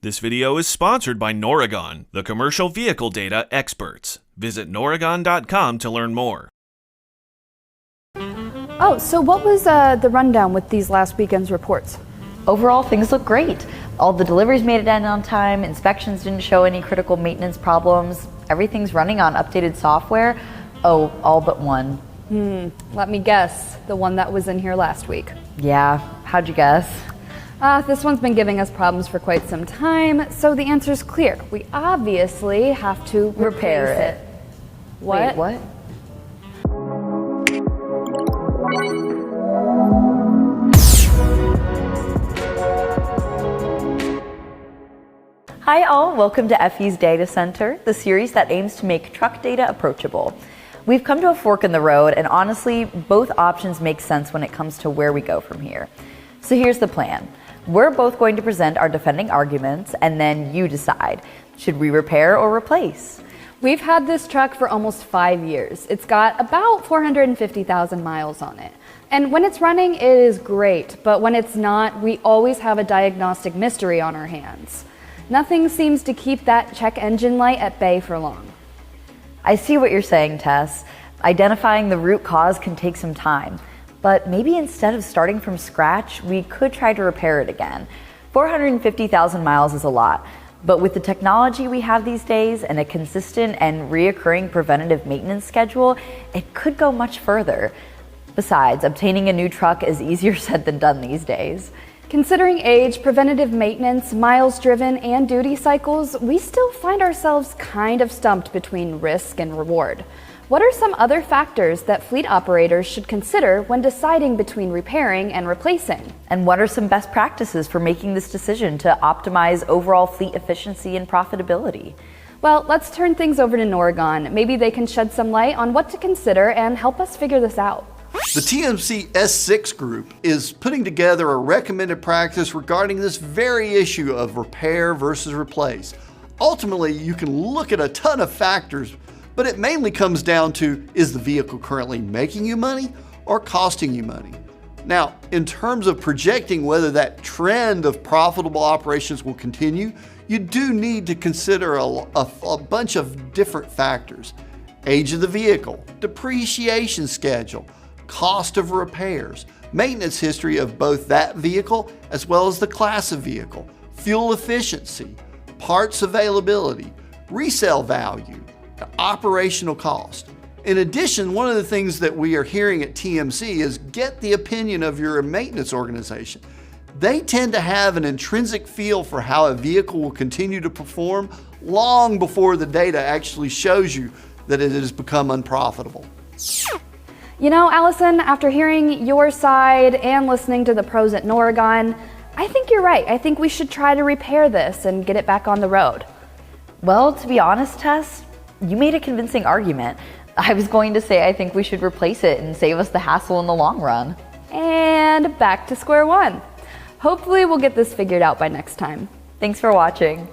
This video is sponsored by Noragon, the commercial vehicle data experts. Visit noragon.com to learn more. Oh, so what was the rundown with these last weekend's reports? Overall, things look great. All the deliveries made it in on time, inspections didn't show any critical maintenance problems, everything's running on updated software. Oh, all but one. Let me guess, the one that was in here last week. Yeah, how'd you guess? This one's been giving us problems for quite some time, so the answer's clear. We obviously have to repair it. What? Wait, what? Hi all, welcome to FE's Data Center, the series that aims to make truck data approachable. We've come to a fork in the road, and honestly, both options make sense when it comes to where we go from here. So here's the plan. We're both going to present our defending arguments, and then you decide. Should we repair or replace? We've had this truck for almost 5 years. It's got about 450,000 miles on it. And when it's running, it is great, but when it's not, we always have a diagnostic mystery on our hands. Nothing seems to keep that check engine light at bay for long. I see what you're saying, Tess. Identifying the root cause can take some time. But maybe instead of starting from scratch, we could try to repair it again. 450,000 miles is a lot, but with the technology we have these days and a consistent and reoccurring preventative maintenance schedule, it could go much further. Besides, obtaining a new truck is easier said than done these days. Considering age, preventative maintenance, miles driven, and duty cycles, we still find ourselves kind of stumped between risk and reward. What are some other factors that fleet operators should consider when deciding between repairing and replacing? And what are some best practices for making this decision to optimize overall fleet efficiency and profitability? Well, let's turn things over to Noragon. Maybe they can shed some light on what to consider and help us figure this out. The TMC S6 group is putting together a recommended practice regarding this very issue of repair versus replace. Ultimately, you can look at a ton of factors, but it mainly comes down to, is the vehicle currently making you money or costing you money? Now, in terms of projecting whether that trend of profitable operations will continue, you do need to consider a bunch of different factors. Age of the vehicle, depreciation schedule, cost of repairs, maintenance history of both that vehicle as well as the class of vehicle, fuel efficiency, parts availability, resale value, operational cost. In addition, one of the things that we are hearing at TMC is get the opinion of your maintenance organization. They tend to have an intrinsic feel for how a vehicle will continue to perform long before the data actually shows you that it has become unprofitable. You know, Allison, after hearing your side and listening to the pros at Noragon, I think you're right. I think we should try to repair this and get it back on the road. Well, to be honest, Tess, you made a convincing argument. I was going to say I think we should replace it and save us the hassle in the long run. And back to square one. Hopefully we'll get this figured out by next time. Thanks for watching.